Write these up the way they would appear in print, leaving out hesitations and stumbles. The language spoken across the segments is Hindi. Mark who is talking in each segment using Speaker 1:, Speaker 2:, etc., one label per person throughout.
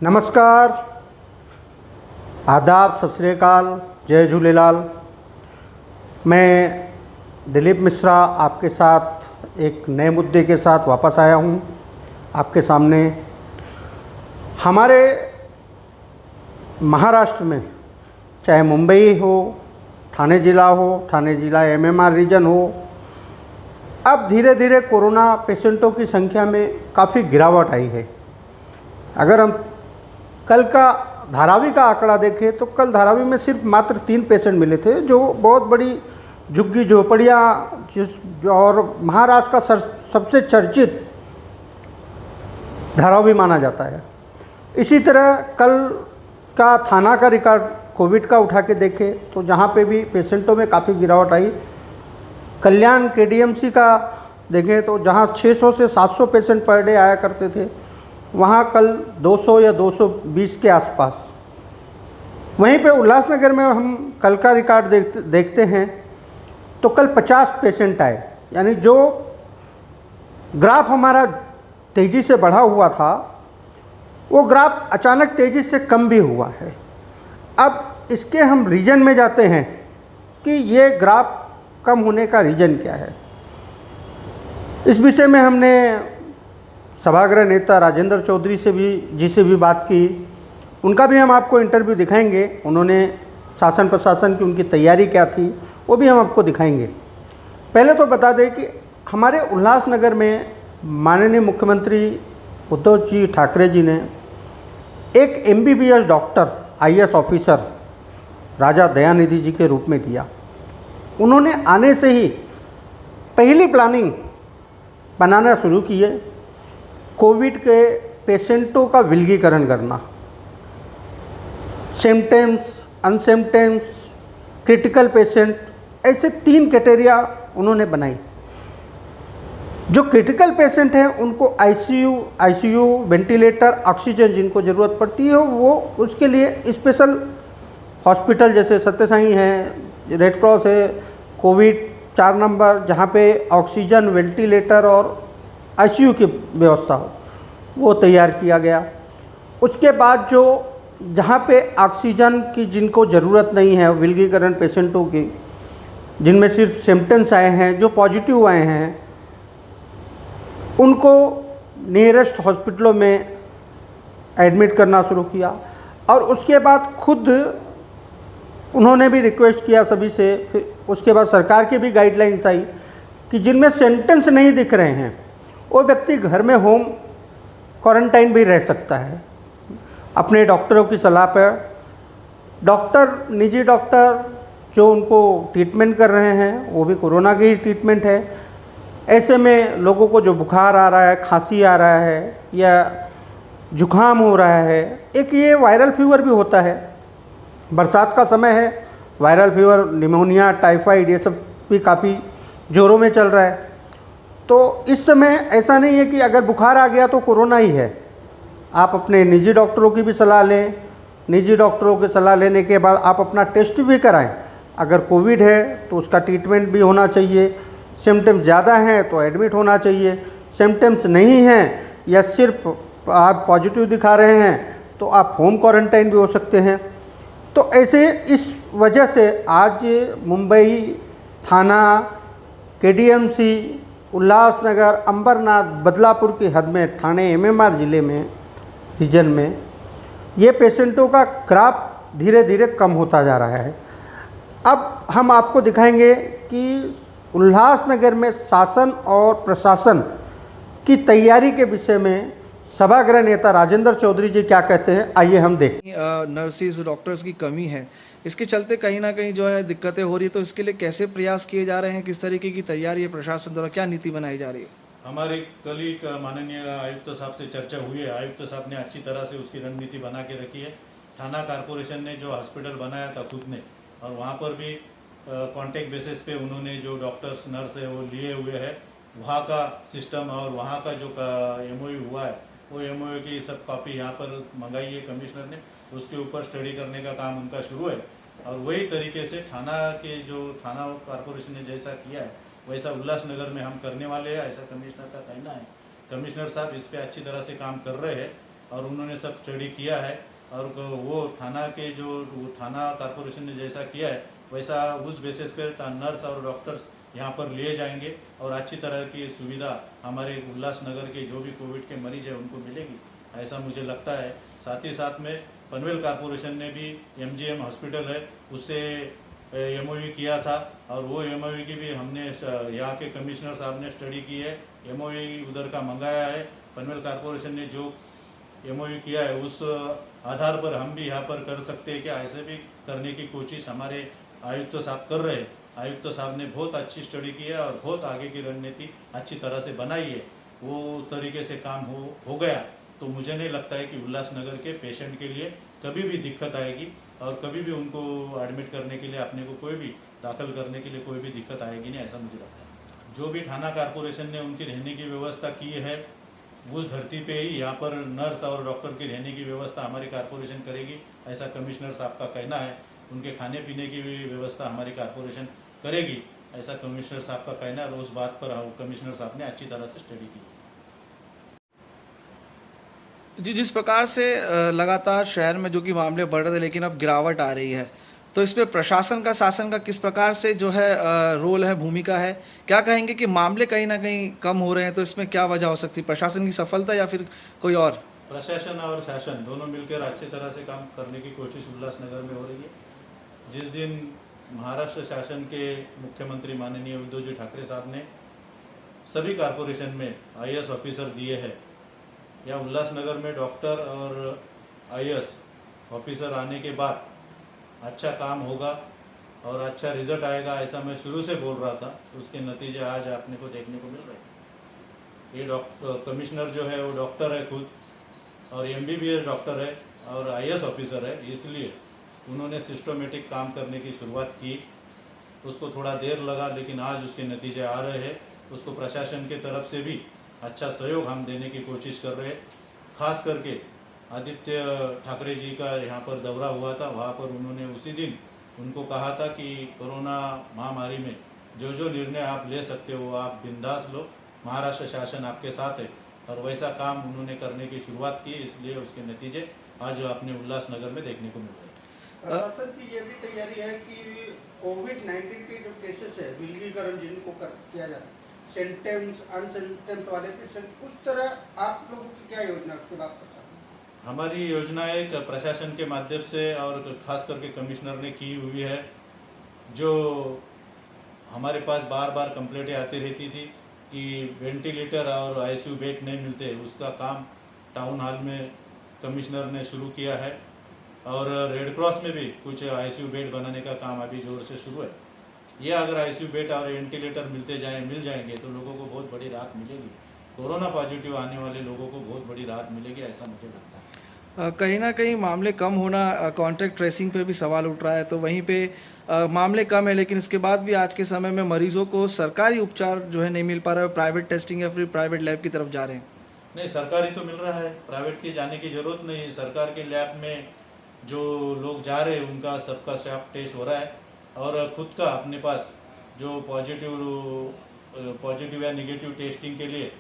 Speaker 1: नमस्कार, आदाब, सत श्री अकाल, जय झूलेलाल। मैं दिलीप मिश्रा आपके साथ एक नए मुद्दे के साथ वापस आया हूँ आपके सामने। हमारे महाराष्ट्र में चाहे मुंबई हो, ठाणे ज़िला एमएमआर रीजन हो, अब धीरे धीरे कोरोना पेशेंटों की संख्या में काफ़ी गिरावट आई है। अगर हम कल का धारावी का आंकड़ा देखें तो कल धारावी में सिर्फ मात्र 3 पेशेंट मिले थे, जो बहुत बड़ी झुग्गी झोपड़ियाँ और महाराष्ट्र का सबसे चर्चित धारावी माना जाता है। इसी तरह कल का थाना का रिकॉर्ड कोविड का उठा के देखें तो जहाँ पे भी पेशेंटों में काफ़ी गिरावट आई। कल्याण केडीएमसी का देखें तो जहाँ 600 से 700 पेशेंट पर डे आया करते थे, वहाँ कल 200 या 220 के आसपास। वहीं पे उल्लासनगर में हम कल का रिकॉर्ड देखते हैं तो कल 50 पेशेंट आए, यानी जो ग्राफ हमारा तेज़ी से बढ़ा हुआ था वो ग्राफ अचानक तेज़ी से कम भी हुआ है। अब इसके हम रीजन में जाते हैं कि ये ग्राफ कम होने का रीजन क्या है। इस विषय में हमने सभागृह नेता राजेंद्र चौधरी से भी बात की। उनका भी हम आपको इंटरव्यू दिखाएंगे। उन्होंने शासन प्रशासन की उनकी तैयारी क्या थी वो भी हम आपको दिखाएंगे। पहले तो बता दें कि हमारे उल्लासनगर में माननीय मुख्यमंत्री उद्धव जी ठाकरे जी ने एक MBBS डॉक्टर IAS ऑफिसर राजा दयानिधि जी के रूप में दिया। उन्होंने आने से ही पहली प्लानिंग बनाना शुरू की है, कोविड के पेशेंटों का विलगीकरण करना। सिम्पटम्स, अनसिम्पटम्स, क्रिटिकल पेशेंट, ऐसे 3 कैटेगरिया उन्होंने बनाई। जो क्रिटिकल पेशेंट हैं उनको ICU, वेंटिलेटर, ऑक्सीजन जिनको ज़रूरत पड़ती है वो उसके लिए स्पेशल हॉस्पिटल जैसे सत्य साई है, रेड क्रॉस है, कोविड 4 नंबर जहाँ पे ऑक्सीजन, वेंटिलेटर और ICU की व्यवस्था हो, वो तैयार किया गया। उसके बाद जो जहाँ पे ऑक्सीजन की जिनको ज़रूरत नहीं है, विलगीकरण पेशेंटों की जिनमें सिर्फ सिम्पटम्स आए हैं, जो पॉजिटिव आए हैं, उनको नियरेस्ट हॉस्पिटलों में एडमिट करना शुरू किया। और उसके बाद खुद उन्होंने भी रिक्वेस्ट किया सभी से। फिर उसके बाद सरकार की भी गाइडलाइंस आई कि जिनमें सिम्पटम्स नहीं दिख रहे हैं वो व्यक्ति घर में होम क्वारंटाइन भी रह सकता है अपने डॉक्टरों की सलाह पर। निजी डॉक्टर जो उनको ट्रीटमेंट कर रहे हैं वो भी कोरोना की ही ट्रीटमेंट है। ऐसे में लोगों को जो बुखार आ रहा है, खांसी आ रहा है या जुखाम हो रहा है, एक ये वायरल फीवर भी होता है। बरसात का समय है, वायरल फीवर, निमोनिया, टाइफाइड ये सब भी काफ़ी ज़ोरों में चल रहा है। तो इस समय ऐसा नहीं है कि अगर बुखार आ गया तो कोरोना ही है। आप अपने निजी डॉक्टरों की भी सलाह लें। निजी डॉक्टरों की सलाह लेने के बाद आप अपना टेस्ट भी कराएं। अगर कोविड है तो उसका ट्रीटमेंट भी होना चाहिए। सिम्टम्स ज़्यादा हैं तो एडमिट होना चाहिए। सिम्टम्स नहीं हैं या सिर्फ आप पॉजिटिव दिखा रहे हैं तो आप होम क्वारंटाइन भी हो सकते हैं। तो ऐसे इस वजह से आज मुंबई, थाना, KDMC, उल्लासनगर, अंबरनाथ, बदलापुर की हद में, ठाणे MMR ज़िले में रीजन में ये पेशेंटों का ग्राफ धीरे धीरे कम होता जा रहा है। अब हम आपको दिखाएंगे कि उल्लासनगर में शासन और प्रशासन की तैयारी के विषय में सभागृह नेता राजेंद्र चौधरी जी क्या कहते हैं, आइए हम देखें।
Speaker 2: नर्सिस, डॉक्टर्स की कमी है, इसके चलते कहीं ना कहीं जो है दिक्कतें हो रही है। तो इसके लिए कैसे प्रयास किए जा रहे हैं, किस तरीके की तैयारी है प्रशासन द्वारा, क्या नीति बनाई जा रही है?
Speaker 3: हमारी कल ही माननीय आयुक्त साहब से चर्चा हुई है। आयुक्त साहब ने अच्छी तरह से उसकी रणनीति बना के रखी है। थाना कारपोरेशन ने जो हॉस्पिटल बनाया था खुद ने, और वहाँ पर भी कॉन्टेक्ट बेसिस पे उन्होंने जो डॉक्टर्स, नर्स है वो लिए हुए हैं। वहाँ का सिस्टम और वहाँ का जो MOU हुआ है वो MOU की सब कॉपी यहाँ पर मंगाई है कमिश्नर ने। उसके ऊपर स्टडी करने का काम उनका शुरू है। और वही तरीके से थाना कारपोरेशन ने जैसा किया है वैसा उल्लासनगर में हम करने वाले हैं, ऐसा कमिश्नर का कहना है। कमिश्नर साहब इस पे अच्छी तरह से काम कर रहे हैं। और उन्होंने सब स्टडी किया है। और वो थाना के जो थाना कॉरपोरेशन ने जैसा किया है वैसा उस बेसिस पे नर्स और डॉक्टर्स यहाँ पर लिए जाएंगे और अच्छी तरह की सुविधा हमारे उल्लासनगर के जो भी कोविड के मरीज हैं उनको मिलेगी, ऐसा मुझे लगता है। साथ ही साथ में पनवेल कॉरपोरेशन ने भी MGM हॉस्पिटल है उससे MOU किया था और वो MOU की भी हमने यहाँ के कमिश्नर साहब ने स्टडी की है, MOU उधर का मंगाया है। पनवेल कॉरपोरेशन ने जो MOU किया है उस आधार पर हम भी यहाँ पर कर सकते हैं क्या, ऐसे भी करने की कोशिश हमारे आयुक्त साहब कर रहे हैं। आयुक्त साहब ने बहुत अच्छी स्टडी की है और बहुत आगे की रणनीति अच्छी तरह से बनाई है, वो तरीके से काम हो गया तो मुझे नहीं लगता है कि उल्लासनगर के पेशेंट के लिए कभी भी दिक्कत आएगी और कभी भी उनको एडमिट करने के लिए अपने को कोई भी दाखिल करने के लिए कोई भी दिक्कत आएगी नहीं, ऐसा मुझे लगता है। जो भी थाना कॉरपोरेशन ने उनकी रहने की व्यवस्था की है उस धरती पे ही यहाँ पर नर्स और डॉक्टर की रहने की व्यवस्था हमारी कॉरपोरेशन करेगी, ऐसा कमिश्नर साहब का कहना है। उनके खाने पीने की भी व्यवस्था हमारी कॉरपोरेशन करेगी, ऐसा कमिश्नर साहब का कहना है और उस बात पर कमिश्नर साहब ने अच्छी तरह से स्टडी की।
Speaker 2: जी, जिस प्रकार से लगातार शहर में जो कि मामले बढ़ रहे थे लेकिन अब गिरावट आ रही है, तो इस पे प्रशासन का, शासन का किस प्रकार से जो है रोल है, भूमिका है? क्या कहेंगे कि मामले कहीं ना कहीं कम हो रहे हैं, तो इसमें क्या वजह हो सकती है? प्रशासन की सफलता या फिर कोई और?
Speaker 3: प्रशासन और शासन दोनों मिलकर अच्छी तरह से काम करने की कोशिश उल्लासनगर में हो रही है। जिस दिन महाराष्ट्र शासन के मुख्यमंत्री माननीय उद्धव जी ठाकरे साहब ने सभी कॉरपोरेशन में IAS ऑफिसर दिए हैं या उल्लासनगर में डॉक्टर और IAS ऑफिसर आने के बाद अच्छा काम होगा और अच्छा रिजल्ट आएगा, ऐसा मैं शुरू से बोल रहा था, तो उसके नतीजे आज अपने को देखने को मिल रहे हैं। ये कमिश्नर जो है वो डॉक्टर है खुद और MBBS डॉक्टर है और IAS ऑफिसर है, इसलिए उन्होंने सिस्टमेटिक काम करने की शुरुआत की। उसको थोड़ा देर लगा लेकिन आज उसके नतीजे आ रहे हैं। उसको प्रशासन के तरफ से भी अच्छा सहयोग हम देने की कोशिश कर रहे हैं। खास करके आदित्य ठाकरे जी का यहाँ पर दौरा हुआ था, वहाँ पर उन्होंने उसी दिन उनको कहा था कि कोरोना महामारी में जो जो निर्णय आप ले सकते हो आप बिंदास लो, महाराष्ट्र शासन आपके साथ है, और वैसा काम उन्होंने करने की शुरुआत की, इसलिए उसके नतीजे आज अपने उल्लासनगर में देखने को मिल रहे हैं।
Speaker 1: प्रशासन की ये भी तैयारी है कि कोविड-19 के जो केसेस है विलगीकरण जिनको किया जाता है, सेंटेम्स अनसेंटेम्स वाले पेशेंट, उस तरह आप लोगों की क्या योजना उसके बाद प्रशासन?
Speaker 3: हमारी योजना एक प्रशासन के माध्यम से और खास करके कमिश्नर ने की हुई है। जो हमारे पास बार बार कंप्लेंटें आती रहती थी कि वेंटिलेटर और ICU बेड नहीं मिलते, उसका काम टाउन हॉल में कमिश्नर ने शुरू किया है और रेड क्रॉस में भी कुछ ICU बेड बनाने का काम अभी जोर से शुरू है। ये अगर ICU बेड और वेंटिलेटर मिल जाएंगे तो लोगों को बहुत बड़ी राहत मिलेगी, कोरोना पॉजिटिव आने वाले लोगों को बहुत बड़ी राहत मिलेगी, ऐसा मुझे लगता है।
Speaker 2: कहीं ना कहीं मामले कम होना, कॉन्टैक्ट ट्रेसिंग पे भी सवाल उठ रहा है, तो वहीं पे मामले कम है लेकिन इसके बाद भी आज के समय में मरीजों को सरकारी उपचार जो है नहीं मिल पा रहा है, प्राइवेट टेस्टिंग या फिर प्राइवेट लैब की तरफ जा रहे हैं।
Speaker 3: नहीं, सरकारी तो मिल रहा है, प्राइवेट की जाने की ज़रूरत नहीं है। सरकार के लैब में जो लोग जा रहे हैं उनका सबका स्वैब टेस्ट हो रहा है और खुद का अपने पास जो पॉजिटिव या निगेटिव टेस्टिंग के लिए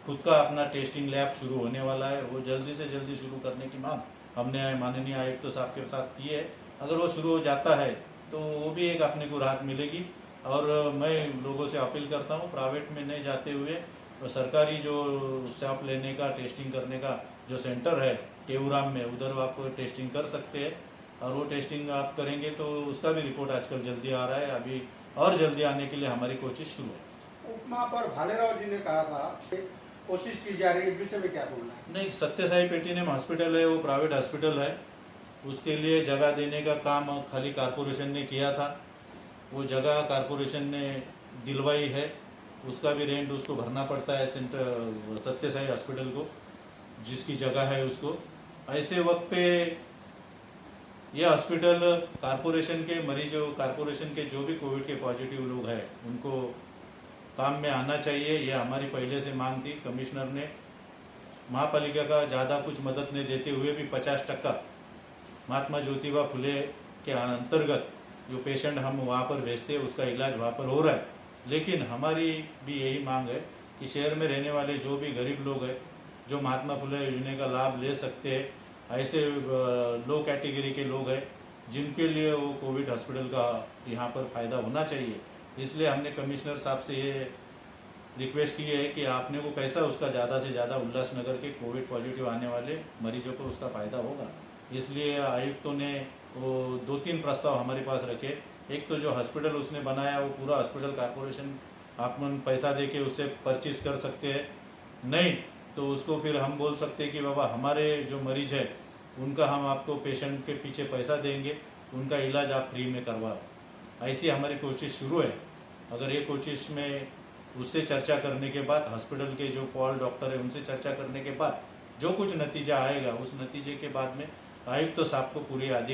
Speaker 3: खुद का अपना टेस्टिंग लैब शुरू होने वाला है। वो जल्दी से जल्दी शुरू करने की मांग हमने माननीय आयुक्त साहब के साथ की है। अगर वो शुरू हो जाता है तो वो भी एक अपने को राहत मिलेगी और मैं लोगों से अपील करता हूँ प्राइवेट में नहीं जाते हुए तो सरकारी जो स्वैब लेने का, टेस्टिंग करने का जो सेंटर है केवराम में, उधर आप टेस्टिंग कर सकते हैं और वो टेस्टिंग आप करेंगे तो उसका भी रिपोर्ट आजकल जल्दी आ रहा है, अभी और जल्दी आने के लिए हमारी कोशिश शुरू है।
Speaker 1: उपमा पर भालेराव जी ने कहा था कोशिश की जा रही है, इस विषय में क्या बोलना है?
Speaker 3: नहीं, सत्यसाई पेटीनेम हॉस्पिटल है, वो प्राइवेट हॉस्पिटल है, उसके लिए जगह देने का काम खाली कॉरपोरेशन ने किया था। वो जगह कॉरपोरेशन ने दिलवाई है, उसका भी रेंट उसको भरना पड़ता है सेंटर सत्यसाई हॉस्पिटल को, जिसकी जगह है उसको। ऐसे वक्त पे यह हॉस्पिटल कॉरपोरेशन के मरीजों, कॉरपोरेशन के जो भी कोविड के पॉजिटिव लोग हैं उनको काम में आना चाहिए, यह हमारी पहले से मांग थी। कमिश्नर ने महापालिका का ज़्यादा कुछ मदद नहीं देते हुए भी 50% महात्मा ज्योतिबा फुले के अंतर्गत जो पेशेंट हम वहाँ पर भेजते हैं उसका इलाज वहाँ पर हो रहा है। लेकिन हमारी भी यही मांग है कि शहर में रहने वाले जो भी गरीब लोग हैं जो महात्मा फुले योजना का लाभ ले सकते हैं ऐसे लो कैटेगरी के लोग हैं जिनके लिए वो कोविड हॉस्पिटल का यहाँ पर फ़ायदा होना चाहिए। इसलिए हमने कमिश्नर साहब से ये रिक्वेस्ट की है कि आपने को कैसा उसका ज़्यादा से ज़्यादा उल्लासनगर के कोविड पॉजिटिव आने वाले मरीजों को उसका फ़ायदा होगा। इसलिए आयुक्तों ने वो 2-3 प्रस्ताव हमारे पास रखे। एक तो जो हॉस्पिटल उसने बनाया वो पूरा हॉस्पिटल कॉर्पोरेशन आप पैसा दे के उससे परचेज कर सकते हैं, नहीं तो उसको फिर हम बोल सकते हैं कि बाबा हमारे जो मरीज है उनका हम आपको पेशेंट के पीछे पैसा देंगे, उनका इलाज आप फ्री में करवाओ। ऐसी हमारी कोशिश शुरू है। अगर ये कोशिश में उससे चर्चा करने के बाद हॉस्पिटल के जो पॉल डॉक्टर है उनसे चर्चा करने के बाद जो कुछ नतीजा आएगा उस नतीजे के बाद में आयुक्त साहब को पूरी आदि